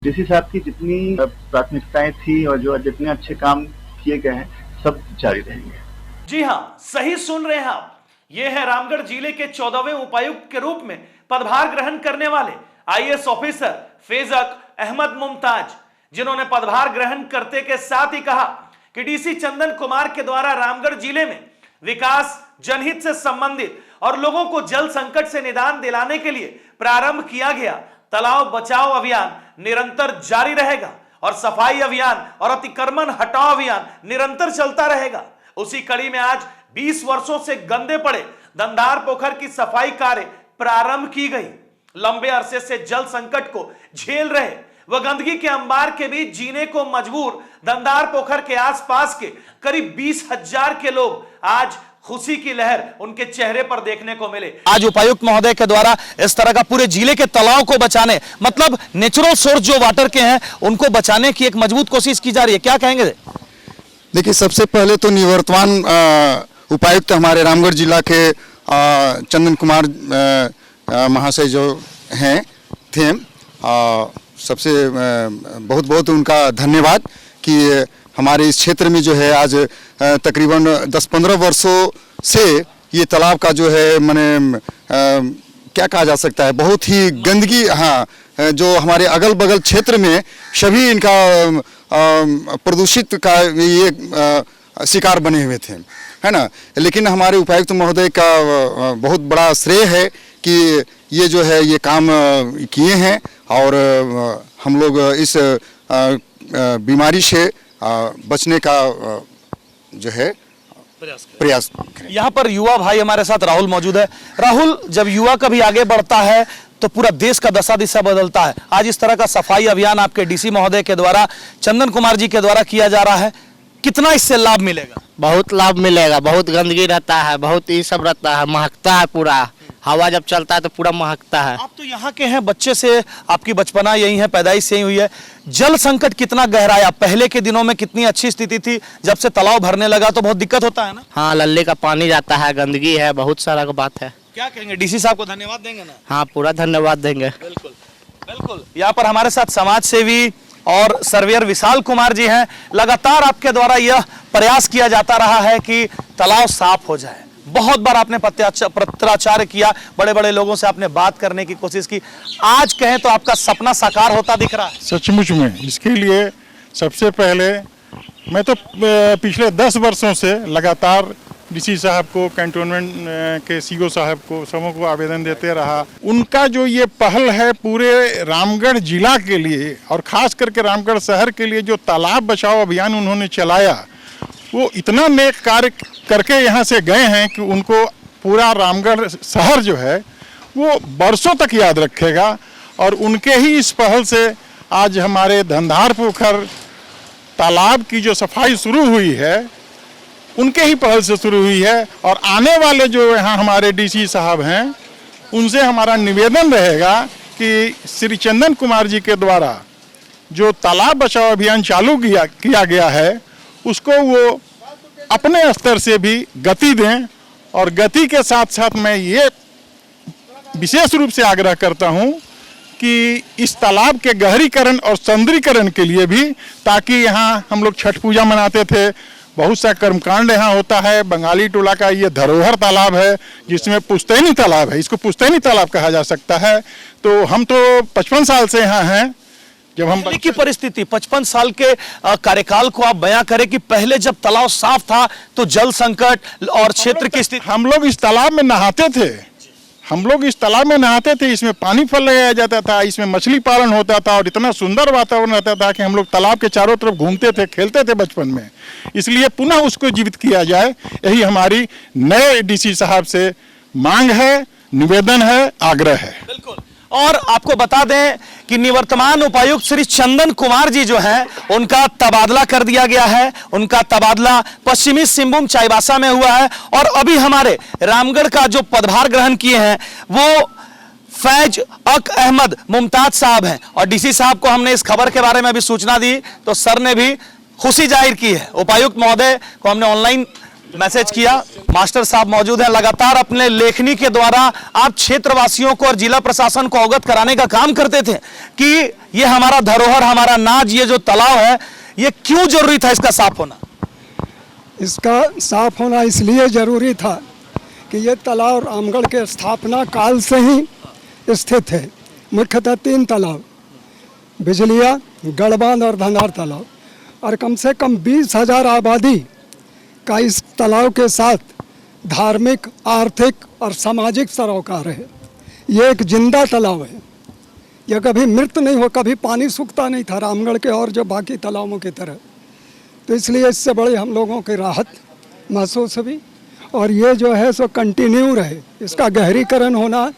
DC साहब की जितनी प्राथमिकताएं थी और जो जितने अच्छे काम किए गए हैं सब जारी रहेंगे। जी हाँ, सही सुन रहे हैं आप। ये है रामगढ़ जिले के 14वें उपायुक्त के रूप में पदभार ग्रहण करने वाले आईएएस ऑफिसर फेजक अहमद मुमताज, जिन्होंने पदभार ग्रहण करते के साथ ही कहा कि डीसी चंदन कुमार के द्वारा रामगढ़ जिले में विकास, जनहित से संबंधित और लोगों को जल संकट से निदान दिलाने के लिए प्रारंभ किया गया तालाब बचाओ अभियान निरंतर जारी रहेगा और सफाई अभियान और अतिक्रमण हटाओ अभियान निरंतर चलता रहेगा। उसी कड़ी में आज 20 वर्षों से गंदे पड़े दंदार पोखर की सफाई कार्य प्रारंभ की गई। लंबे अरसे से जल संकट को झेल रहे व गंदगी के अंबार के बीच जीने को मजबूर दंदार पोखर के आसपास के करीब 20,000 के लोग आज खुशी की लहर उनके चेहरे पर देखने को मिले। आज उपायुक्त महोदय के द्वारा इस तरह का पूरे जिले के तालाब को बचाने, मतलब नेचुरल सोर्स जो वाटर के हैं उनको बचाने की एक मजबूत कोशिश की जा रही है, क्या कहेंगे? देखिए, सबसे पहले तो निवर्तमान उपायुक्त हमारे रामगढ़ जिला के चंदन कुमार महाशय जो हैं थे, सबसे बहुत बहुत उनका धन्यवाद कि हमारे इस क्षेत्र में जो है आज तकरीबन 10-15 वर्षों से ये तालाब का जो है मैंने क्या कहा जा सकता है, बहुत ही गंदगी, हाँ, जो हमारे अगल बगल क्षेत्र में सभी इनका प्रदूषित का ये शिकार बने हुए थे, है ना। लेकिन हमारे उपायुक्त महोदय का बहुत बड़ा श्रेय है कि ये जो है ये काम किए हैं और हम लोग इस बीमारी से बचने का जो है प्रयास करें। यहाँ पर युवा भाई हमारे साथ राहुल मौजूद है। राहुल, जब युवा कभी आगे बढ़ता है तो पूरा देश का दशा दिशा बदलता है। आज इस तरह का सफाई अभियान आपके डीसी महोदय के द्वारा, चंदन कुमार जी के द्वारा किया जा रहा है, कितना इससे लाभ मिलेगा? बहुत लाभ मिलेगा। बहुत गंदगी रहता है, बहुत ये सब रहता है, महकता है, पूरा हवा जब चलता है तो पूरा महकता है। आप तो यहाँ के हैं, बच्चे से आपकी बचपना यही है, पैदाइश यही हुई है। जल संकट कितना गहराया? पहले के दिनों में कितनी अच्छी स्थिति थी, जब से तालाब भरने लगा तो बहुत दिक्कत होता है ना? हाँ, लल्ले का पानी जाता है, गंदगी है, बहुत सारा का बात है। क्या कहेंगे, डीसी साहब को धन्यवाद देंगे ना? हाँ, पूरा धन्यवाद देंगे। बिल्कुल बिल्कुल। यहाँ पर हमारे साथ समाज सेवी और सर्वेयर विशाल कुमार जी हैं। लगातार आपके द्वारा यह प्रयास किया जाता रहा है कि तालाब साफ हो जाए। बहुत बार आपने पत्राचार किया, बड़े बड़े लोगों से आपने बात करने की कोशिश की। आज कहें तो आपका सपना साकार होता दिख रहा है। सचमुच में इसके लिए सबसे पहले मैं तो पिछले 10 वर्षों से लगातार डीसी साहब को, कैंटोनमेंट के सीओ साहब को, सबों को आवेदन देते रहा। उनका जो ये पहल है पूरे रामगढ़ जिला के लिए और खास करके रामगढ़ शहर के लिए जो तालाब बचाओ अभियान उन्होंने चलाया, वो इतना नेक कार्य करके यहाँ से गए हैं कि उनको पूरा रामगढ़ शहर जो है वो बरसों तक याद रखेगा। और उनके ही इस पहल से आज हमारे धंधार पोखर तालाब की जो सफाई शुरू हुई है, उनके ही पहल से शुरू हुई है। और आने वाले जो यहाँ हमारे डीसी साहब हैं, उनसे हमारा निवेदन रहेगा कि श्री चंदन कुमार जी के द्वारा जो तालाब बचाओ अभियान चालू किया गया है, उसको वो अपने स्तर से भी गति दें। और गति के साथ साथ मैं ये विशेष रूप से आग्रह करता हूँ कि इस तालाब के गहरीकरण और सौंदर्यीकरण के लिए भी, ताकि यहाँ हम लोग छठ पूजा मनाते थे, बहुत सा कर्मकांड यहाँ होता है। बंगाली टोला का ये धरोहर तालाब है जिसमें पुश्तैनी तालाब है, इसको पुश्तैनी तालाब कहा जा सकता है। तो हम तो 55 साल से यहाँ हैं। जब हम की परिस्थिति 55 साल के कार्यकाल को आप बयां करें कि पहले जब तालाब साफ था तो जल संकट और क्षेत्र की स्थिति, हम लोग इस तालाब में नहाते थे, इसमें पानी फल लगाया जाता था, इसमें मछली पालन होता था और इतना सुंदर वातावरण रहता था कि हम लोग तालाब के चारों तरफ घूमते थे, खेलते थे बचपन में। इसलिए पुनः उसको जीवित किया जाए, यही हमारी नए डीसी साहब से मांग है, निवेदन है, आग्रह है। बिल्कुल। और आपको बता दें कि निवर्तमान उपायुक्त श्री चंदन कुमार जी जो हैं, उनका तबादला कर दिया गया है। उनका तबादला पश्चिमी सिंहभूम चाईबासा में हुआ है और अभी हमारे रामगढ़ का जो पदभार ग्रहण किए हैं वो फैज अक अहमद मुमताज साहब हैं। और डीसी साहब को हमने इस खबर के बारे में अभी सूचना दी तो सर ने भी खुशी जाहिर की है। उपायुक्त महोदय को हमने ऑनलाइन मैसेज किया। मास्टर साहब मौजूद हैं, लगातार अपने लेखनी के द्वारा आप क्षेत्रवासियों को और जिला प्रशासन को अवगत कराने का काम करते थे कि ये हमारा धरोहर, हमारा नाज, ये जो तालाब है ये क्यों जरूरी था इसका साफ होना। इसका साफ होना इसलिए जरूरी था कि ये तालाब रामगढ़ के स्थापना काल से ही स्थित है। मुख्यतः 3 तालाब, बिजलिया, गढ़बांध और धंधार तालाब, और कम से कम 20,000 आबादी का इस तालाब के साथ धार्मिक, आर्थिक और सामाजिक सरोकार है। ये एक जिंदा तालाब है, यह कभी मृत नहीं हो, कभी पानी सूखता नहीं था रामगढ़ के और जो बाकी तालाबों की तरह। तो इसलिए इससे बड़ी हम लोगों की राहत महसूस हुई और ये जो है सो कंटिन्यू रहे, इसका गहरीकरण होना,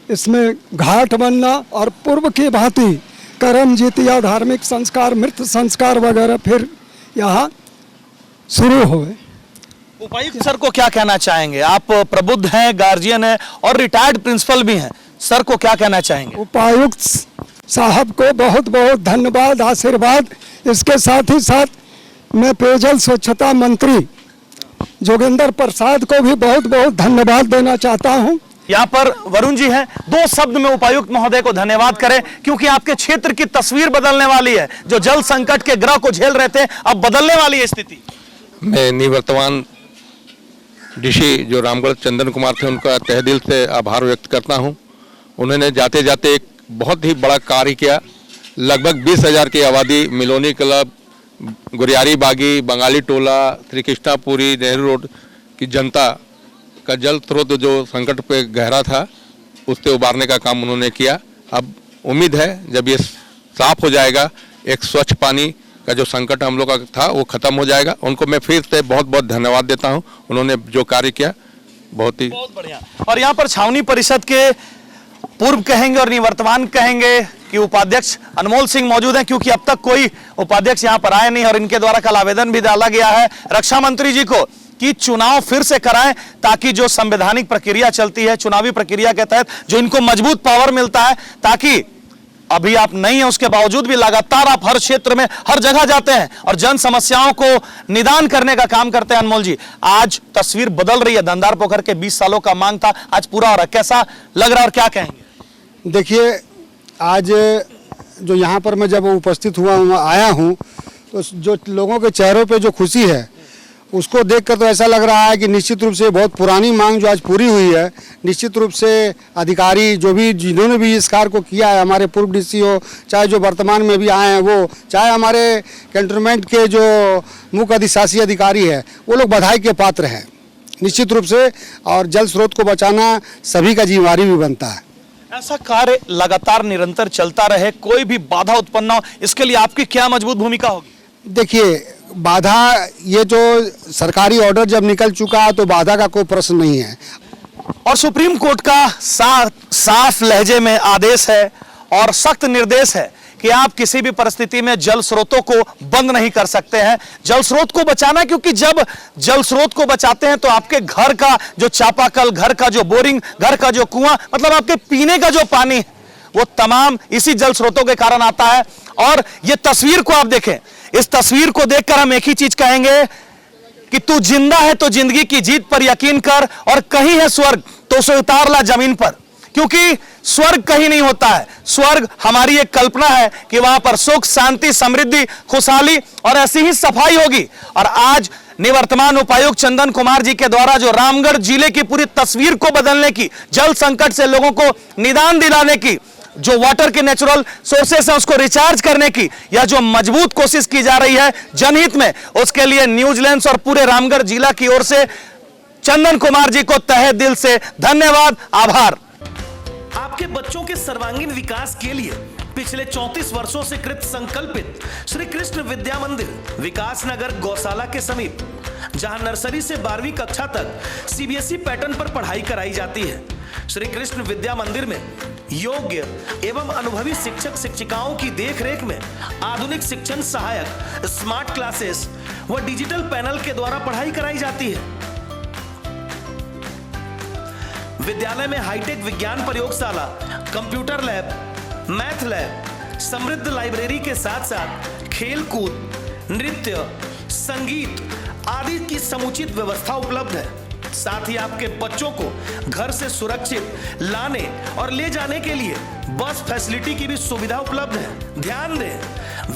इसमें घाट बनना और पूर्व की भांति करम जितिया, धार्मिक संस्कार, मृत संस्कार वगैरह फिर यहाँ शुरू हुए। उपायुक्त सर को क्या कहना चाहेंगे? आप प्रबुद्ध हैं, गार्जियन हैं और रिटायर्ड प्रिंसिपल भी हैं, सर को क्या कहना चाहेंगे? उपायुक्त साहब को बहुत बहुत धन्यवाद, आशीर्वाद। इसके साथ ही साथ मैं पेयजल स्वच्छता मंत्री जोगेंद्र प्रसाद को भी बहुत बहुत धन्यवाद देना चाहता हूं। यहाँ पर वरुण जी हैं, 2 शब्द में उपायुक्त महोदय को धन्यवाद करें क्योंकि आपके क्षेत्र की तस्वीर बदलने वाली है। जो जल संकट के ग्रह को झेल रहे थे, अब बदलने वाली है स्थिति। मैं निवर्तमान डीसी जो रामगढ़ चंदन कुमार थे उनका तहे दिल से आभार व्यक्त करता हूं। उन्होंने जाते जाते एक बहुत ही बड़ा कार्य किया। लगभग 20,000 की आबादी, मिलोनी क्लब, गुरियारी बागी, बंगाली टोला, श्री कृष्णापुरी, नेहरू रोड की जनता का जल स्रोत जो संकट पे गहरा था उससे उबारने का काम उन्होंने किया। अब उम्मीद है जब ये साफ हो जाएगा, एक स्वच्छ पानी का जो संकट हम लोग का था वो खत्म हो जाएगा। उनको मैं फिर से बहुत बहुत धन्यवाद देता हूं, उन्होंने जो कार्य किया बहुत बढ़िया। और यहाँ पर छावनी परिषद के पूर्व कहेंगे और निवर्तमान कहेंगे कि उपाध्यक्ष अनमोल सिंह मौजूद हैं क्योंकि अब तक कोई उपाध्यक्ष यहाँ पर आए नहीं और इनके द्वारा कल आवेदन भी डाला गया है रक्षा मंत्री जी को कि चुनाव फिर से कराएं ताकि जो संवैधानिक प्रक्रिया चलती है, चुनावी प्रक्रिया के तहत जो इनको मजबूत पावर मिलता है, ताकि अभी आप नहीं है उसके बावजूद भी लगातार आप हर क्षेत्र में हर जगह जाते हैं और जन समस्याओं को निदान करने का काम करते हैं। अनमोल जी, आज तस्वीर बदल रही है, धंधार पोखर के 20 सालों का मांग था, आज पूरा हो रहा है, कैसा लग रहा है और क्या कहेंगे? देखिए, आज जो यहाँ पर मैं जब उपस्थित हुआ आया हूँ तो जो लोगों के चेहरों पे जो खुशी है उसको देखकर तो ऐसा लग रहा है कि निश्चित रूप से बहुत पुरानी मांग जो आज पूरी हुई है। निश्चित रूप से अधिकारी जो भी जिन्होंने भी इस कार्य को किया है, हमारे पूर्व डीसी हो, चाहे जो वर्तमान में भी आए हैं वो, चाहे हमारे कैंटोनमेंट के जो मुख्य अधिशासी अधिकारी है, वो लोग बधाई के पात्र हैं निश्चित रूप से। और जल स्रोत को बचाना सभी का जिम्मेदारी भी बनता है। ऐसा कार्य लगातार निरंतर चलता रहे, कोई भी बाधा उत्पन्न हो, इसके लिए आपकी क्या मजबूत भूमिका होगी? देखिए, बाधा, ये जो सरकारी ऑर्डर जब निकल चुका है तो बाधा का कोई प्रश्न नहीं है। और सुप्रीम कोर्ट का साफ लहजे में आदेश है और सख्त निर्देश है कि आप किसी भी परिस्थिति में जल स्रोतों को बंद नहीं कर सकते हैं। जल स्रोत को बचाना, क्योंकि जब जल स्रोत को बचाते हैं तो आपके घर का जो चापाकल, घर का जो बोरिंग, घर का जो कुआं, मतलब आपके पीने का जो पानी वो तमाम इसी जल स्रोतों के कारण आता है। और ये तस्वीर को आप देखें, इस तस्वीर को देखकर हम एक ही चीज कहेंगे कि तू जिंदा है तो जिंदगी की जीत पर यकीन कर, और कहीं है स्वर्ग तो उसे उतार ला जमीन पर, क्योंकि स्वर्ग कहीं नहीं होता है। स्वर्ग हमारी एक कल्पना है कि वहां पर सुख, शांति, समृद्धि, खुशहाली और ऐसी ही सफाई होगी। और आज निवर्तमान उपायुक्त चंदन कुमार जी के द्वारा जो रामगढ़ जिले की पूरी तस्वीर को बदलने की, जल संकट से लोगों को निदान दिलाने की, जो वाटर के नेचुरल सोर्सेस है उसको रिचार्ज करने की, या जो मजबूत कोशिश की जा रही है जनहित में, उसके लिए न्यूजीलैंड और पूरे रामगढ़ जिला की ओर से चंदन कुमार जी को तहे दिल से धन्यवाद, आभार। आपके बच्चों के सर्वांगीण विकास के लिए पिछले 34 वर्षों से कृत संकल्पित श्री कृष्ण विद्या मंदिर विकास नगर गौशाला के समीप, जहां नर्सरी से 12वीं कक्षा तक सीबीएसई पैटर्न पर पढ़ाई कराई जाती है। श्री कृष्ण विद्या मंदिर में योग्य एवं अनुभवी शिक्षक शिक्षिकाओं की देखरेख में आधुनिक शिक्षण सहायक, स्मार्ट क्लासेस व डिजिटल पैनल के द्वारा पढ़ाई कराई जाती है। विद्यालय में हाईटेक विज्ञान प्रयोगशाला, कंप्यूटर लैब, मैथ लैब, समृद्ध लाइब्रेरी के साथ साथ खेल कूद, नृत्य, संगीत आदि की समुचित व्यवस्था उपलब्ध है। साथ ही आपके बच्चों को घर से सुरक्षित लाने और ले जाने के लिए बस फैसिलिटी की भी सुविधा उपलब्ध है। ध्यान दें,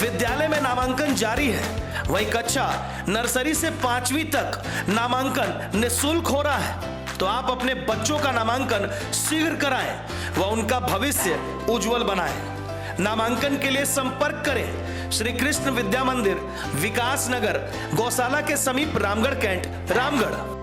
विद्यालय में नामांकन जारी है। वहीं कक्षा नर्सरी से 5वीं तक नामांकन निःशुल्क हो रहा है। तो आप अपने बच्चों का नामांकन शीघ्र कराएं व उनका भविष्य उज्जवल बनाएं। नामांकन के लिए संपर्क करें श्री कृष्ण विद्या मंदिर, विकास नगर, गौशाला के समीप, रामगढ़ कैंट, रामगढ़।